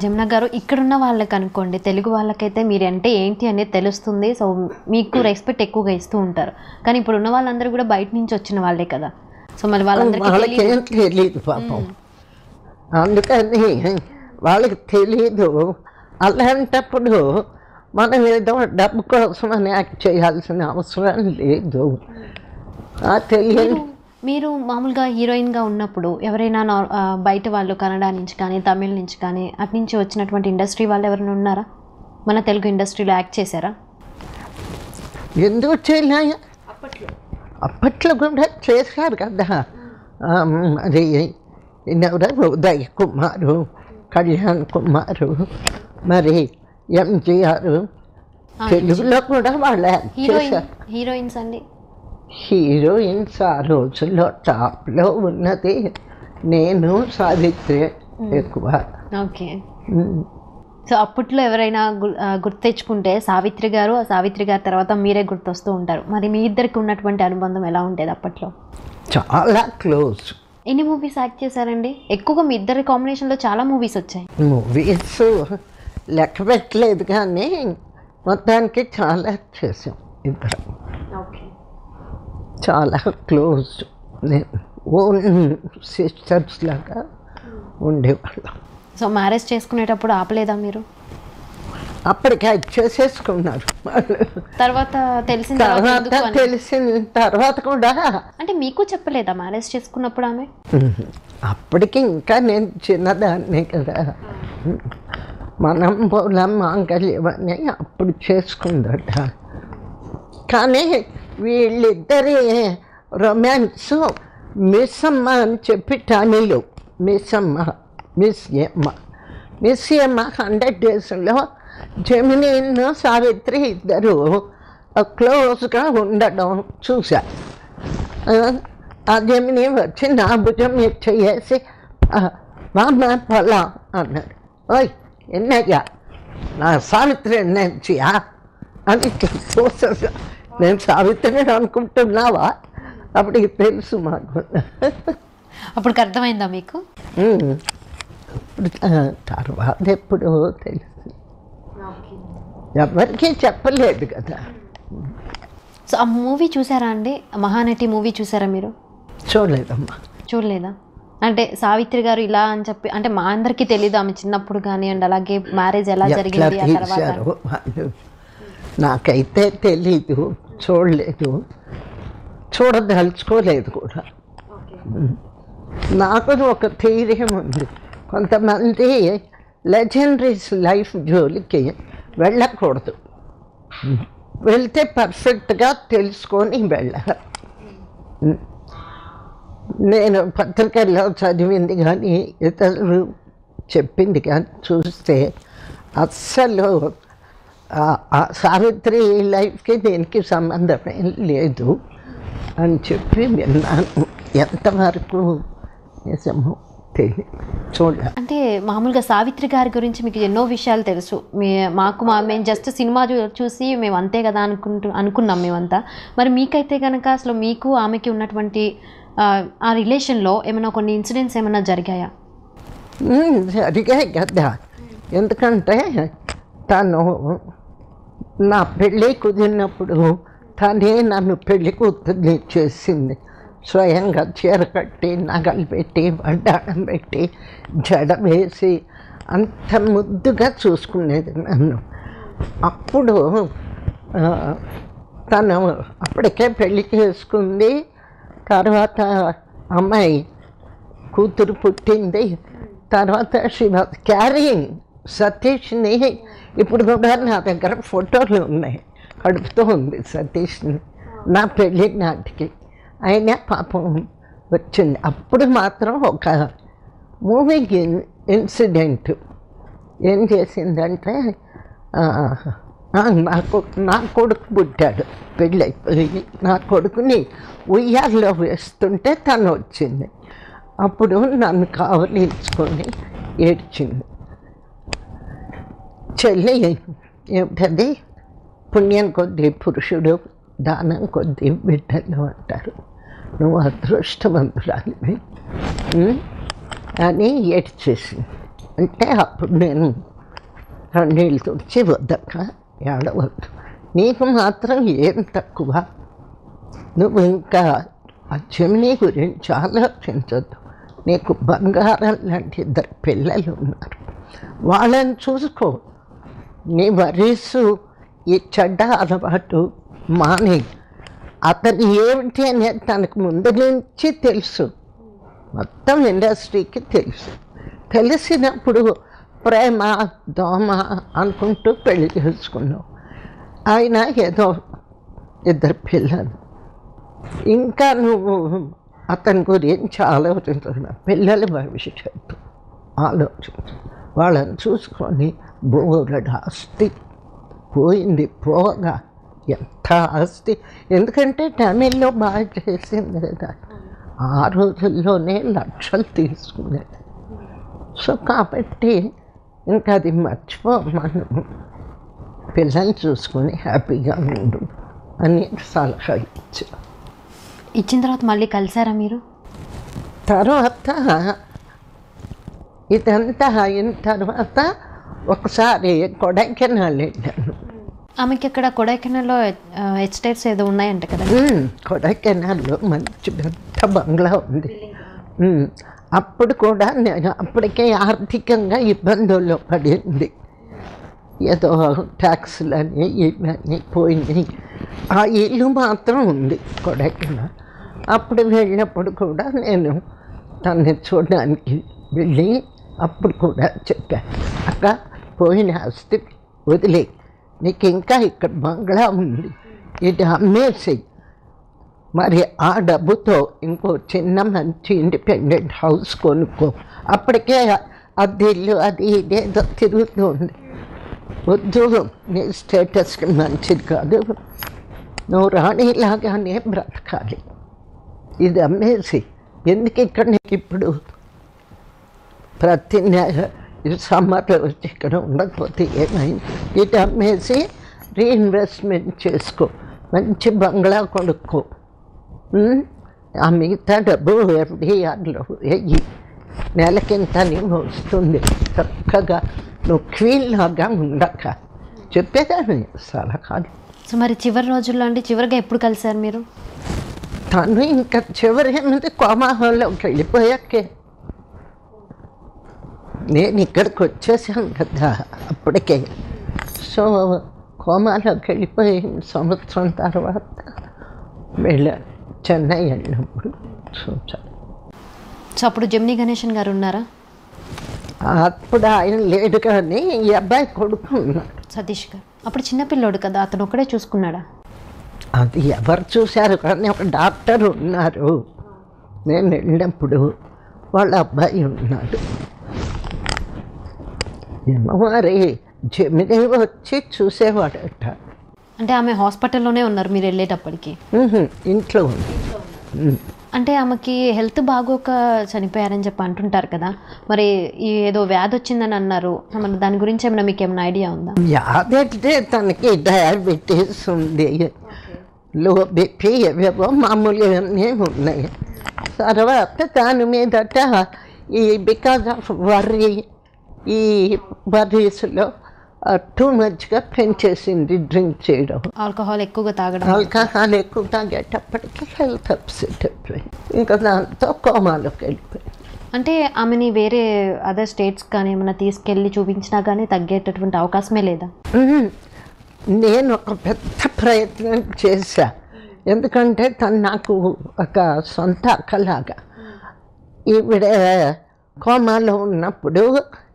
జమున గారు ఇక్కడున్న వాళ్ళకి అనుకోండి, తెలుగు వాళ్ళకైతే మీరంటే ఏంటి అనేది తెలుస్తుంది. సో మీకు రెస్పెక్ట్ ఎక్కువగా ఇస్తూ ఉంటారు. కానీ ఇప్పుడు ఉన్న వాళ్ళందరూ కూడా బయట నుంచి వచ్చిన వాళ్ళే కదా. సో మరి వాళ్ళకేం తెలియదు పాపం, అందుకని వాళ్ళకి తెలీదు. అలాంటప్పుడు మనం ఏదో డబ్బు కోసం అని యాక్ట్ చేయాల్సిన అవసరం లేదు. తెలియదు. మీరు మామూలుగా హీరోయిన్గా ఉన్నప్పుడు ఎవరైనా బయట వాళ్ళు కన్నడ నుంచి కానీ తమిళ నుంచి కానీ అటు నుంచి వచ్చినటువంటి ఇండస్ట్రీ వాళ్ళు ఎవరైనా ఉన్నారా? మన తెలుగు ఇండస్ట్రీలో యాక్ట్ చేశారా? ఎందుకు చేయలే? అప్పట్లో కూడా చేశారు కదా. అది ఎవరు ఉదయ్ కుమారు, కళ్యాణ్ కుమారు, మరి ఎంజిఆర్, తెలుగులో కూడా వాళ్ళు హీరోయిన్స్ అండి. హీరోయిన్స్ ఆ రోజుల్లో టాప్లో ఉన్నది నేను, సావిత్రి ఎక్కువ. ఓకే. సో అప్పట్లో ఎవరైనా గుర్తు తెచ్చుకుంటే సావిత్రి గారు, సావిత్రి గారి తర్వాత మీరే గుర్తొస్తూ ఉంటారు. మరి మీ ఇద్దరికి ఉన్నటువంటి అనుబంధం ఎలా ఉండేది అప్పట్లో? చాలా క్లోజ్. ఎన్ని మూవీస్ యాక్ట్ చేశారండి? ఎక్కువగా మీ ఇద్దరి కాంబినేషన్లో చాలా మూవీస్ వచ్చాయి. మూవీస్ లెక్క పెట్టలేదు కానీ మొత్తానికి చాలా చేసాం ఇద్దరు. ఓకే. చాలా క్లోజ్, ఓన్ సిస్టర్స్ లాగా ఉండేవాళ్ళం. సో మ్యారేజ్ చేసుకునేటప్పుడు ఆపలేదా మీరు? అప్పటికి అది చేసేసుకున్నారు. తర్వాత తెలిసిన తర్వాత కూడా అంటే మీకు చెప్పలేదా మ్యారేజ్ చేసుకున్నప్పుడు ఆమె? అప్పటికి ఇంకా నేను చిన్నదాన్నే కదా. మనం పొలం మాంగళ్యమని అప్పుడు చేసుకుందట. కానీ వీళ్ళిద్దరి రొమాన్స్ మిస్ అమ్మ అని చెప్పి టానీలో మిస్ అమ్మ, మిస్ ఎమ్మ, మిస్ ఎమ్మ 100 డేస్లో జమినీను సావిత్రి ఇద్దరు క్లోజ్గా ఉండడం చూసా. ఆ జమినీ వచ్చి నా భుజం చేసి మామ పొలం అన్నాడు. ఓయ్ ఎన్నయ్యా, నా సావిత్రి ఎన్నయ్యా అని చూసా. నేను సావిత్రిని అనుకుంటున్నావా? అప్పటికి తెలుసు మాకు. అప్పటికి అర్థమైందా మీకు? తర్వాత ఎప్పుడో తెలుసు, ఎవరికీ చెప్పలేదు కదా. సో ఆ మూవీ చూసారా అండి? మహానటి మూవీ చూసారా మీరు? చూడలేదమ్మా. చూడలేదా? అంటే సావిత్రి గారు ఇలా అని చెప్పి, అంటే మా అందరికీ తెలీదు ఆమె చిన్నప్పుడు కానివ్వండి, అలాగే మ్యారేజ్ ఎలా జరిగింది ఆ తర్వాత. నాకైతే తెలీదు, చూడలేదు, చూడదలుచుకోలేదు కూడా. నాకు ఒక ధైర్యం ఉంది, కొంతమంది లెజెండరీస్ లైఫ్ జోలికి వెళ్ళకూడదు, వెళ్తే పర్ఫెక్ట్గా తెలుసుకొని వెళ్ళాలి. నేను పత్రికల్లో చదివింది కానీ ఇతరులు చెప్పింది కానీ చూస్తే అస్సలు సావిత్రి లైఫ్కి దీనికి సంబంధమే లేదు అని చెప్పి విన్నాను. ఎంతవరకు నిజమో తెలియదు, చూడాలి. అంటే మామూలుగా సావిత్రి గారి గురించి మీకు ఎన్నో విషయాలు తెలుసు. మేము జస్ట్ సినిమా చూసి మేము అంతే కదా అనుకున్నాం మేమంతా. మరి మీకైతే కనుక అసలు మీకు ఆమెకి ఉన్నటువంటి ఆ రిలేషన్లో ఏమైనా కొన్ని ఇన్సిడెంట్స్ ఏమైనా జరిగాయా? జరిగాయి కదా. ఎందుకంటే తను నా పెళ్ళి కుదిరినప్పుడు తనే నన్ను పెళ్ళి కూతుర్ని చేసింది. స్వయంగా చీర కట్టి, నగలు పెట్టి, వడ్డాణం పెట్టి, జడ వేసి అంత ముద్దుగా చూసుకునేది నన్ను. అప్పుడు తను అప్పటికే పెళ్ళి చేసుకుంది. తర్వాత అమ్మాయి కూతురు పుట్టింది. తర్వాత షీ వాజ్ క్యారింగ్ సతీష్ని. ఇప్పుడు కూడా నా దగ్గర ఫోటోలు ఉన్నాయి, కడుపుతూ ఉంది సతీష్ని నా పెళ్ళి నాటికి. అయినా పాపం వచ్చింది. అప్పుడు మాత్రం ఒక మూవీ ఇన్సిడెంట్ ఏం చేసిందంటే, నా కొడుకు పుట్టాడు, పెళ్ళైపోయి నా కొడుకుని ఉయ్యాల్లో వేస్తుంటే తను వచ్చింది. అప్పుడు నన్ను కావలించుకొని ఏడ్చింది. చెల్లి ఏమిటది, పుణ్యం కొద్దీ పురుషుడు, దానం కొద్దీ బిడ్డలు అంటారు, నువ్వు అదృష్టవంతురాలివి అని ఏడ్చేసింది. అంటే అప్పుడు నేను నీళ్ళు తుడిచి వద్దక్క ఏడవద్దు, నీకు మాత్రం ఏం తక్కువ, నువ్వు ఇంకా ఆ జమిని గురించి ఆలోచించొద్దు, నీకు బంగారం లాంటి 2 పిల్లలు ఉన్నారు, వాళ్ళని చూసుకో, నీ వరీసు ఈ చెడ్డ అలవాటు మాని. అతను ఏమిటి అనేది తనకు ముందు నుంచి తెలుసు, మొత్తం ఇండస్ట్రీకి తెలుసు. తెలిసినప్పుడు ప్రేమ దోమ అనుకుంటూ పెళ్లి చేసుకున్నావు. ఆయన ఏదో 2 పిల్లలు, ఇంకా నువ్వు అతని గురించి ఆలోచించుకున్నావు, పిల్లల భవిష్యత్తు ఆలోచించు, వాళ్ళని చూసుకొని బోలెడు ఆస్తి పోయింది పోగా, ఎంత ఆస్తి, ఎందుకంటే తమిళ్లో బాగా చేసింది కదా, ఆ రోజుల్లోనే లక్షలు తీసుకునేది. సో కాబట్టి ఇంకా అది మర్చిపో, మనం పిల్లల్ని చూసుకొని హ్యాపీగా ఉండు అని సలహా ఇచ్చిన తర్వాత మళ్ళీ కలిసారా మీరు? తర్వాత ఇదంతా అయిన తర్వాత ఒకసారి కొడైకెనాల్ వెళ్ళాను. ఆమెకి అక్కడ కొడైకెనాల్లో ఎస్టేట్స్ ఏదో ఉన్నాయంట కదా? కొడైకెనాల్లో మంచి పెద్ద బంగ్లా ఉంది. అప్పుడు కూడా నేను అప్పటికే ఆర్థికంగా ఇబ్బందుల్లో పడింది, ఏదో ట్యాక్స్లని ఇవన్నీ పోయినాయి. ఆ ఇల్లు మాత్రం ఉంది కొడైకెనాల్. అప్పుడు వెళ్ళినప్పుడు కూడా నేను తనని చూడడానికి వెళ్ళి అప్పుడు కూడా చెప్పాను, అక్క పోయిన ఆస్తి వదిలే, నీకు ఇంకా ఇక్కడ బంగ్లా ఉంది, ఇది అమ్మేసి మరి ఆ డబ్బుతో ఇంకో చిన్న మంచి ఇండిపెండెంట్ హౌస్ కొనుక్కో, అప్పటికే అది ఇల్లు అది ఇదేదో తిరుగుతుంది, వద్దు నీ స్టేటస్కి మంచిది కాదు, నువ్వు రాణిలాగానే బ్రతకాలి, ఇది అమ్మేసి, ఎందుకు ఇక్కడ నీకు ఇప్పుడు ప్రతి సమ్మర్లో వచ్చి ఇక్కడ ఉండకపోతే ఏమైంది, ఇది అమ్మేసి రీఇన్వెస్ట్మెంట్ చేసుకో, మంచి బంగ్లా కొనుక్కో, ఆ మిగతా డబ్బు FDRలో వెయ్యి, నెలకింత నీవు వస్తుంది, చక్కగా నువ్వు క్వీన్ లాగా ఉండక చెప్పేదాన్ని సలహాలు. సో మరి చివరి రోజుల్లో అంటే చివరిగా ఎప్పుడు కలిసారు మీరు? తను ఇంకా చివరి ఏమిటి కోమాహంలోకి వెళ్ళిపోయాకే, నేను ఇక్కడికి వచ్చేసాను కదా అప్పటికే. సో కోమాలోకి వెళ్ళిపోయిన సంవత్సరం తర్వాత వెళ్ళాను, చెన్నై వెళ్ళినప్పుడు చూచాను. సో అప్పుడు జమినీ గణేశన్ గారు ఉన్నారా? అప్పుడు ఆయన లేడు కానీ ఈ అబ్బాయి కొడుకు ఉన్నాడు, సతీష్ గారు. అప్పుడు చిన్నపిల్లోడు కదా, అతను ఒక్కడే చూసుకున్నాడా? అది ఎవరు చూశారు కానీ ఒక డాక్టర్ ఉన్నారు, నేను వెళ్ళినప్పుడు వాళ్ళ అబ్బాయి ఉన్నాడు. ఏమో మరి జమినీ వచ్చి చూసేవాడట. అంటే ఆమె హాస్పిటల్లోనే ఉన్నారు మీరు వెళ్ళేటప్పటికి? ఇంట్లో ఉంది. అంటే ఆమెకి హెల్త్ బాగోక చనిపోయారని చెప్పి అంటుంటారు కదా, మరి ఏదో వ్యాధి వచ్చిందని అన్నారు, మరి దాని గురించి ఏమైనా మీకు ఏమైనా ఐడియా ఉందా? వ్యాధి అంటే తనకి డయాబెటీస్ ఉంది, లో బీపీ ఏవేవో మామూలుగానే ఉన్నాయి. తర్వాత దాని మీదట ఈ బికాజ్ ఆఫ్ వర్రీ, ఈ వర్రీస్లో టూ మచ్గా పెంచేసింది డ్రింక్ చేయడం, ఆల్కహాల్ ఎక్కువగా తాగడం. ఆల్కహాల్ ఎక్కువ తాగేటప్పటికి హెల్త్ అప్సెట్ అయిపోయింది, ఇంకా దాంతో కోమాలోకి వెళ్ళిపోయింది. అంటే ఆమెని వేరే అదర్ స్టేట్స్ కానీ ఏమైనా తీసుకెళ్ళి చూపించినా కానీ తగ్గేటటువంటి అవకాశమే లేదా? నేను ఒక పెద్ద ప్రయత్నం చేశా, ఎందుకంటే తను నాకు ఒక సొంత అక్కలాగా. ఈవిడ కోమాలో ఉన్నప్పుడు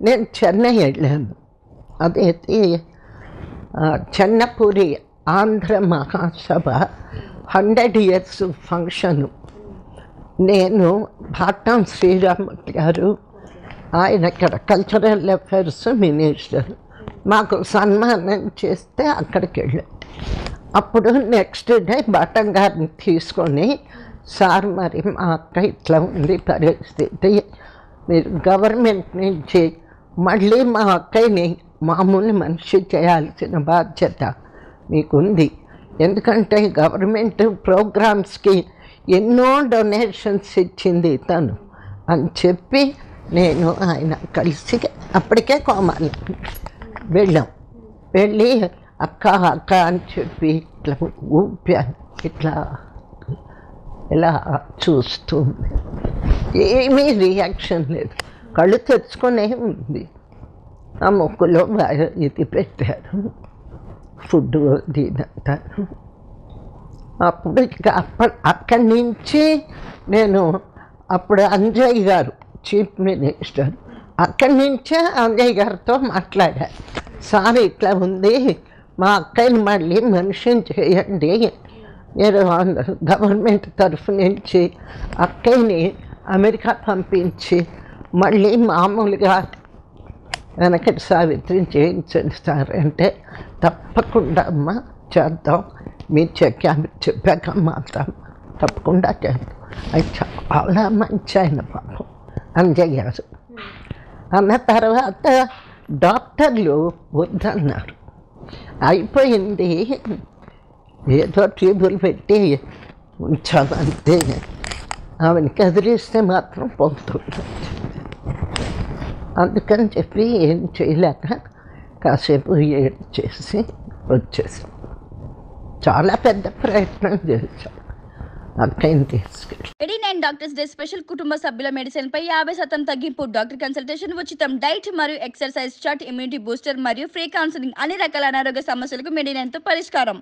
నేను చెన్నై వెళ్ళాను, అదైతే చెన్నపూరి ఆంధ్ర మహాసభ 100 years ఫంక్షను. నేను భాటం శ్రీరామూర్తి గారు, ఆయన ఇక్కడ కల్చరల్ అఫైర్స్ మినిస్టర్, మాకు సన్మానం చేస్తే అక్కడికి వెళ్ళాను. అప్పుడు నెక్స్ట్ డే భాటం గారిని తీసుకొని, సార్ మరి మా అక్క ఇట్లా ఉంది పరిస్థితి, మీరు గవర్నమెంట్ నుంచి మళ్ళీ మా అక్కని మామూలు మనిషి చేయాల్సిన బాధ్యత మీకుంది, ఎందుకంటే గవర్నమెంట్ ప్రోగ్రామ్స్కి ఎన్నో డొనేషన్స్ ఇచ్చింది తను అని చెప్పి నేను ఆయన కలిసి అప్పటికే కోమాలి వెళ్ళాం. వెళ్ళి అక్క అక్క అని చెప్పి ఇట్లా ఊపాను, ఇట్లా ఇలా చూస్తుంది. ఏమీ రియాక్షన్ లేదు, కళ్ళు తెరుచుకునే ఉంది. ఆ ముక్కులో ఇది పెట్టారు ఫుడ్ తినంటారు. అప్పుడు ఇక అక్కడి నుంచి నేను అప్పుడు అంజయ్ గారు చీఫ్ మినిస్టర్, అక్కడి నుంచే అంజయ్ గారితో మాట్లాడా. సార్ ఇట్లా ఉంది, మా అక్కని మళ్ళీ మనిషిని చేయండి, మీరు గవర్నమెంట్ తరఫు నుంచి అక్కని అమెరికా పంపించి మళ్ళీ మామూలుగా వెనకటి సావిత్రిని చేయించండి సార్ అంటే, తప్పకుండా అమ్మ చేద్దాం, మీరు చెప్పాక మాత్రం తప్పకుండా చేద్దాం. అది చాలా మంచి ఆయన పాపం అంజయ్ గారు. అన్న తర్వాత డాక్టర్లు వద్దన్నారు, అయిపోయింది, ఏదో ట్యూబులు పెట్టి ఉంచామంతే, ఆమెను కదిలిస్తే మాత్రం పోతుంది. అందుకని చెప్పి ఏం చేయలేక కాసేపు ఏడు చేసి వచ్చేసాం. చాలా పెద్ద ప్రయత్నం చేశాం అక్కని తీసుకెళ్ళి. 89 డాక్టర్స్ డే స్పెషల్. కుటుంబ సభ్యుల మెడిసిన్ పై 50% తగ్గింపు, డాక్టర్ కన్సల్టేషన్ ఉచితం, డైట్ మరియు ఎక్సర్సైజ్ చార్ట్, ఇమ్యూనిటీ బూస్టర్ మరియు ఫ్రీ కౌన్సిలింగ్, అన్ని రకాల అనారోగ్య సమస్యలకు 89 తో పరిష్కారం.